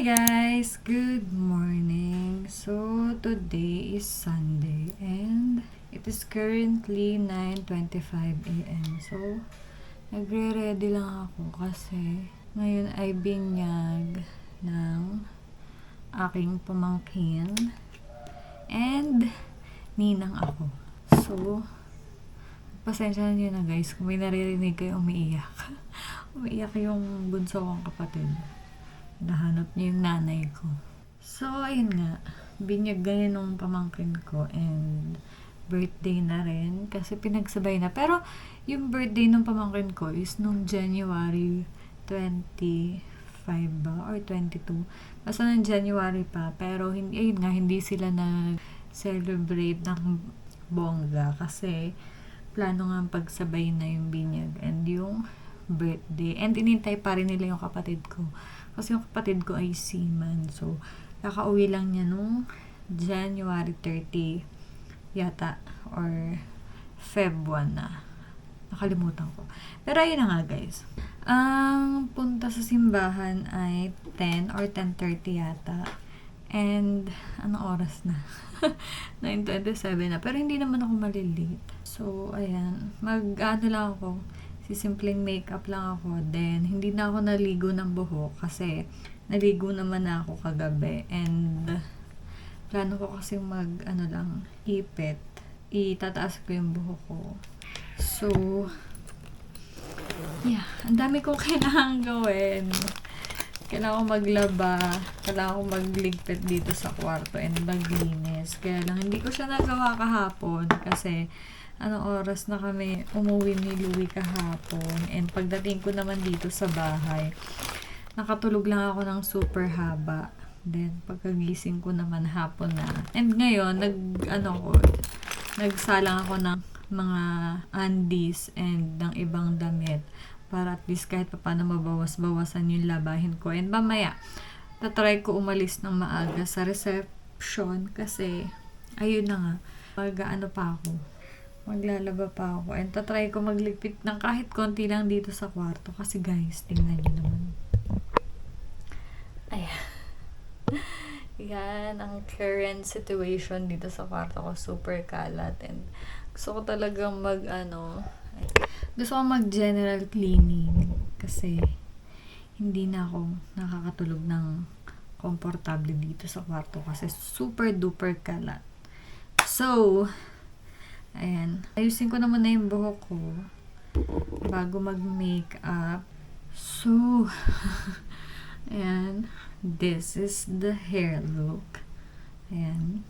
Hi guys! Good morning! So, today is Sunday and it is currently 9:25 a.m. So, nagre-ready lang ako kasi ngayon ay binyag ng aking pamangkin and ninang ako. So, pasensya niyo na guys kung may naririnig kayo umiiyak. Umiiyak yung bunso kong kapatid. Nahanap niya yung nanay ko. So, ayun nga. Binyag ganyan nung pamangkin ko and birthday na rin kasi pinagsabay na. Pero, yung birthday nung pamangkin ko is nung January 25 ba? Or 22. Basta nung January pa. Pero, ayun nga, hindi sila nag-celebrate ng bongga kasi plano nga pagsabay na yung binyag and yung birthday. And inintay pa rin nila yung kapatid ko. Kasi yung kapatid ko ay seaman. So, kakauwi lang niya nung January 30 yata. Or Feb 1 na. Nakalimutan ko. Pero ayun na nga guys. Ang punta sa simbahan ay 10 or 10:30 yata. And, anong oras na? 9:27 na. Pero hindi naman ako malilate. So, ayan. Mag-ano lang ako. Simpleng makeup lang ako. Then, hindi na ako naligo ng buhok kasi naligo naman na ako kagabi. And, plano ko kasi ipit. Itataas ko yung buhok ko. So, yeah. Ang dami kong kailangan gawin. Kailangan ko maglaba. Kailangan ko magligpit dito sa kwarto and maglinis. Kaya lang, hindi ko siya nagawa kahapon kasi anong oras na kami umuwi ni Louie kahapon. And pagdating ko naman dito sa bahay, nakatulog lang ako ng super haba. Then, pagkagising ko naman hapon na. And ngayon, nagsalang ako ng mga undies and ng ibang damit para at least kahit paano mabawas-bawasan yung labahin ko. And mamaya, tatry ko umalis ng maaga sa reception kasi ayun na nga, maglalaba pa ako. And tatry ko magligpit ng kahit konti lang dito sa kwarto. Kasi guys, tingnan nyo naman. Ayan. Yan ang current situation dito sa kwarto ko. Super kalat. And gusto ko talagang gusto ko mag-general cleaning. Kasi hindi na ako nakakatulog ng komportable dito sa kwarto. Kasi super duper kalat. So, ayan. Ayusin ko naman na yung buhok ko bago mag-makeup. So, ayan. This is the hair look. Ayan.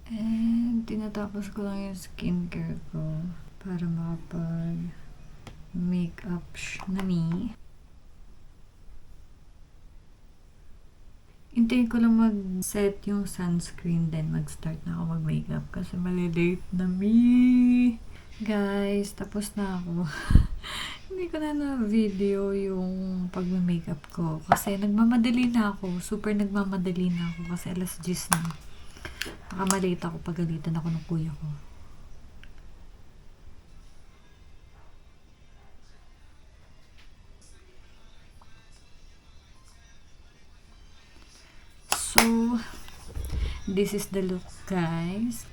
And, tinatapos ko lang yung skincare ko para makapag-makeup na me. Hintayin ko lang mag-set yung sunscreen then mag-start na ako mag-makeup kasi malilate na me. Guys, tapos na ako. Hindi ko na video yung pag-makeup ko kasi nagmamadali na ako. Super nagmamadali na ako kasi alas 10 na. Baka malate ako, pagalitan ako ng kuya ko. So, this is the look, guys.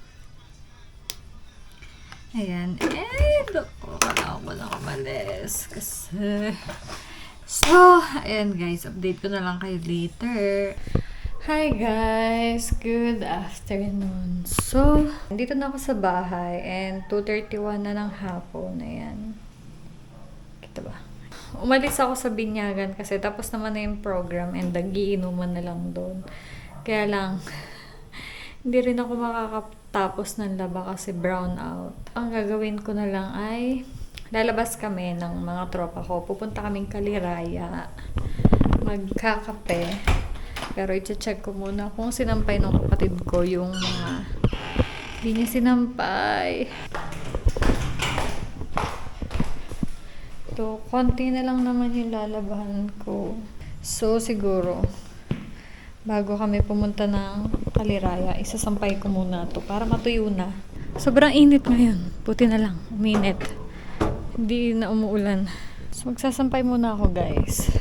Ayan. And, kailangan ko lang umalis. Kasi, so, ayan guys. Update ko na lang kayo later. Hi guys! Good afternoon. So, dito na ako sa bahay and 2:31 na ng hapon. Ayan. Kita ba? Umalis ako sa binyagan kasi tapos naman na yung program and nagiinuman na lang doon. Kaya lang, hindi rin ako makakatapos ng laba kasi brown out. Ang gagawin ko na lang ay lalabas kami ng mga tropa ko. Pupunta kaming Kaliraya. Magkakape. Pero i-check ko muna kung sinampay ng kapatid ko yung mga hindi niya sinampay. So, konti na lang naman yung lalabahan ko. So, siguro, bago kami pumunta ng Kaliraya, isasampay ko muna to para matuyo na. Sobrang init ngayon. Buti na lang, uminit. Hindi na umuulan. So, magsasampay muna ako, guys.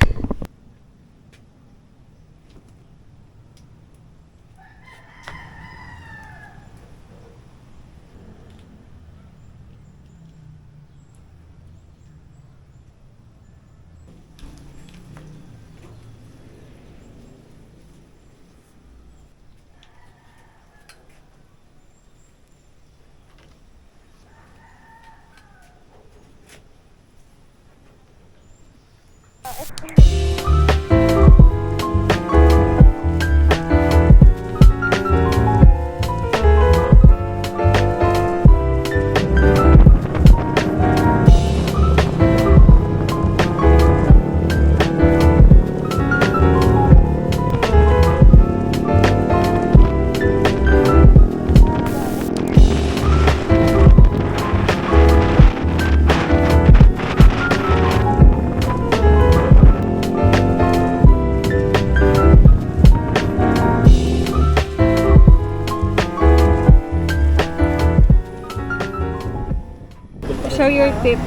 Show your tip.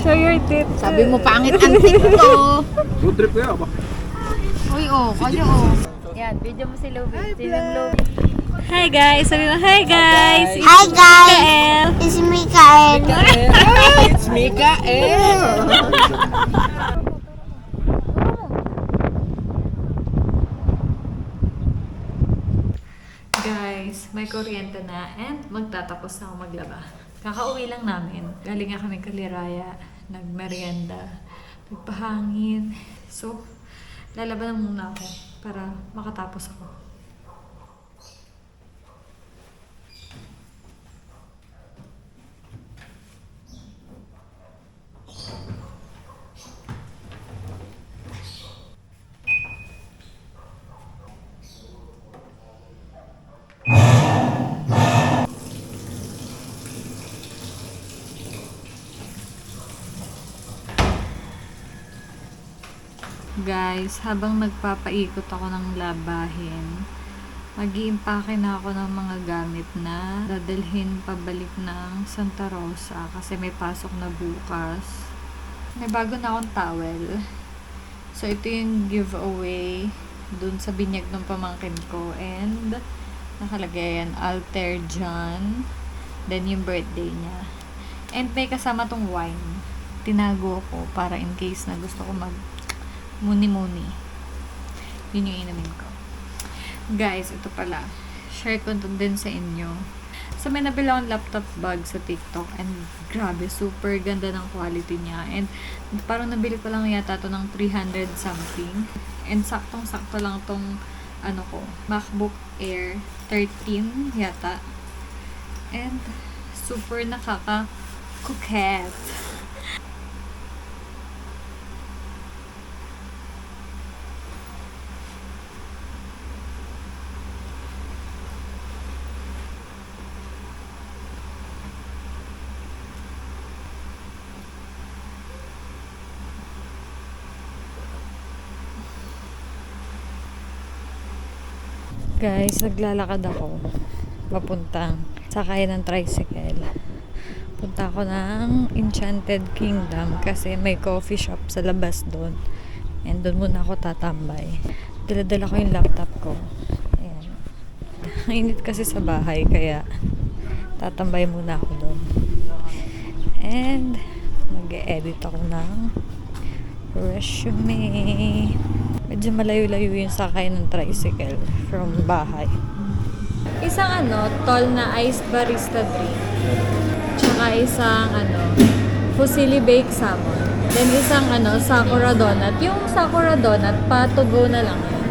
Show your tip. Sabi mo, pangit ang tip ko. Road trip kaya ba? Uy, kaya Yan, video mo si Luby. Sinang Luby. Hi guys! Sabi mo, hi guys! Hi guys! Mikael! It's Mikael. It's Mikael. Guys, may kuryente na and magtatapos na ako maglaba. Kakauwi lang namin. Galing nga kami Kaliraya, nagmerienda, nagpahangin. So, lalaban na muna ako para makatapos ako. Guys, habang nagpapaikot ako ng labahin, mag-iimpake na ako ng mga gamit na dadalhin pabalik ng Santa Rosa kasi may pasok na bukas. May bago na akong towel. So, ito yung giveaway dun sa binyag ng pamangkin ko. And, nakalagay yan, Alter John. Then, yung birthday niya. And, may kasama tong wine. Tinago ko para in case na gusto ko muni-muni. Yun yung inamin ko. Guys, ito pala. Share ko ito din sa inyo. So, may nabila akong laptop bag sa TikTok and grabe, super ganda ng quality niya. And parang nabili ko lang yata ito ng 300 something. And saktong-sakto lang tong MacBook Air 13 yata. And super nakaka-coquette. Guys, naglalakad ako papuntang sakay ng tricycle. Punta ako ng Enchanted Kingdom kasi may coffee shop sa labas doon. And doon muna ako tatambay. Dala-dala ko yung laptop ko. Ayan. Init kasi sa bahay kaya tatambay muna ako doon. And mag-e-edit ako ng resume. Medyo malayo-layo yung sakay ng tricycle from bahay. Isang tall na iced barista drink. Tsaka isang fusilli baked salmon. Then isang sakura donut. Yung sakura donut, pa-to-go na lang yan.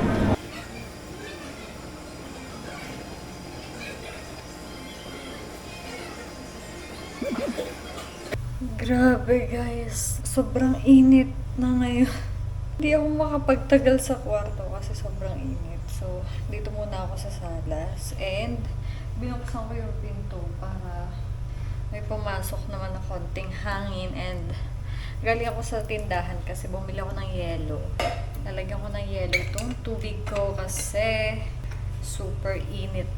Grabe guys, sobrang init na ngayon. Hindi ako makapagtagal sa kwarto kasi sobrang init. So, dito muna ako sa salas. And, binuksan ko yung pinto para may pumasok naman na konting hangin. And, galing ako sa tindahan kasi bumili ako ng yelo. Lalagyan ko ng yelo itong tubig ko kasi super init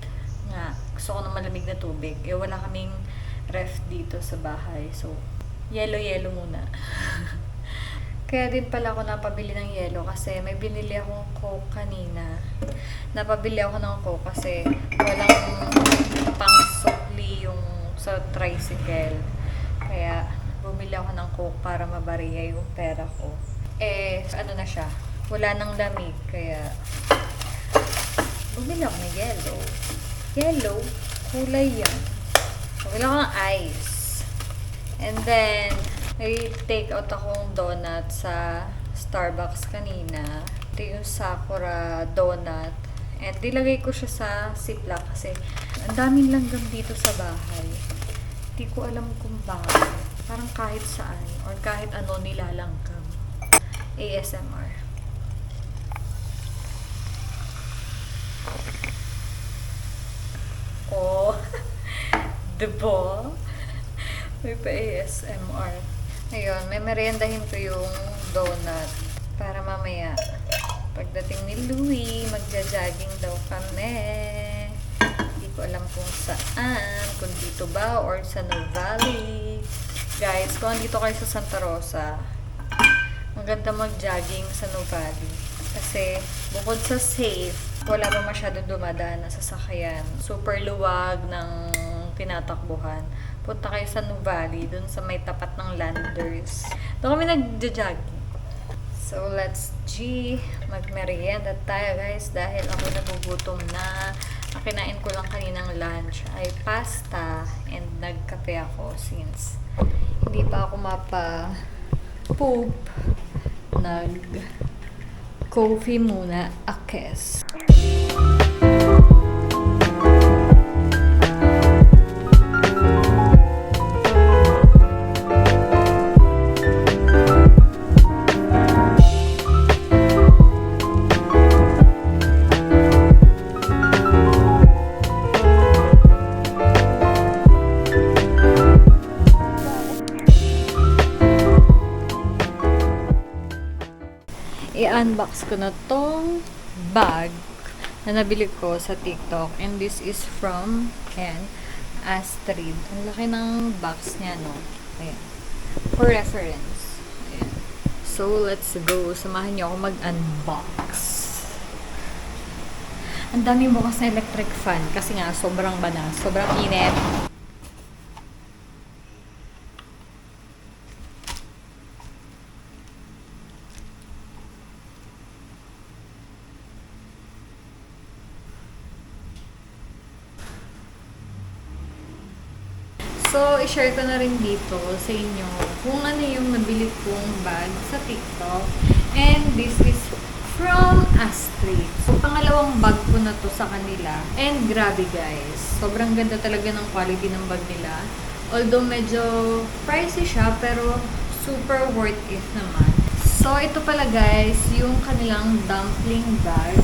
nga. Gusto ko ng malamig na tubig. Wala kaming ref dito sa bahay. So, yelo-yelo muna. Kaya din pala ako napabili ng yelo kasi may binili akong Coke kanina. Napabili ako ng Coke kasi walang pang-sukli yung sa tricycle. Kaya bumili ako ng Coke para mabariya yung pera ko. Na siya? Wala nang lamig kaya bumili ako ng yelo. Yellow? Kulay yan. Bumili ako ng ice. And then, may take out akong donut sa Starbucks kanina. Ito yung Sakura donut. And nilagay ko siya sa Ziploc kasi ang daming langgam dito sa bahay. Hindi ko alam kung bakit. Parang kahit saan or kahit ano nilalanggam. ASMR. Oh, diba? May pa ASMR. Ayun, may meriendahin ko yung donut para mamaya pagdating ni Louie, magja-jogging daw kami. Hindi ko alam kung saan, kung dito ba or sa Novali. Guys, kung andito kayo sa Santa Rosa, maganda mag-jogging sa Nuvali. Kasi, bukod sa safe, wala pa masyado dumadaan na sasakyan. Super luwag ng tinatakbuhan. Punta kayo sa Nuvali, dun sa may tapat ng Landers. Doon kami nag-jogging. So, let's magmerienda tayo guys dahil ako nagugutom na. Ang kinain ko lang kaninang lunch ay pasta and nagkape ako since hindi pa ako mapa-poop. Nag-coffee muna, akes. I-unbox ko na tong bag na nabili ko sa TikTok. And this is from Astrid. Ang laki ng box niya, no? Ayan. For reference. Ayan. So, let's go. Samahan niyo ako mag-unbox. Ang daming bukas na electric fan kasi nga sobrang banas. Sobrang init. So, i-share ko na rin dito sa inyo kung ano yung nabili kong bag sa TikTok. And this is from Astrid. So, pangalawang bag ko na to sa kanila. And grabe guys, sobrang ganda talaga ng quality ng bag nila. Although medyo pricey siya, pero super worth it naman. So, ito pala guys, yung kanilang dumpling bag.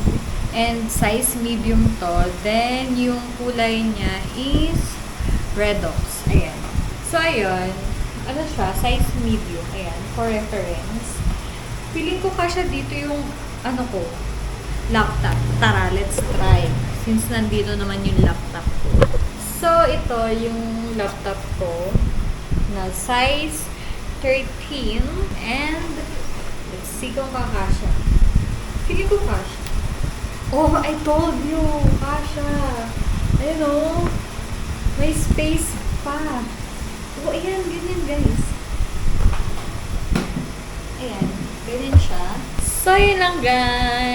And size medium to. Then, yung kulay niya is Redox. Ayan. So, ayun. Ano siya? Size medium. Ayan. For reference. Feeling ko kasya dito yung, laptop. Tara, let's try. Since nandito naman yung laptop ko. So, ito yung laptop ko na size 13. And, let's see kung kakasya. Feeling ko kasya. Oh, I told you! Kasya! Ayun o. May space pa. Oh, ayan. Ganyan, guys. Ayan. Ganyan siya. So, yun lang, guys.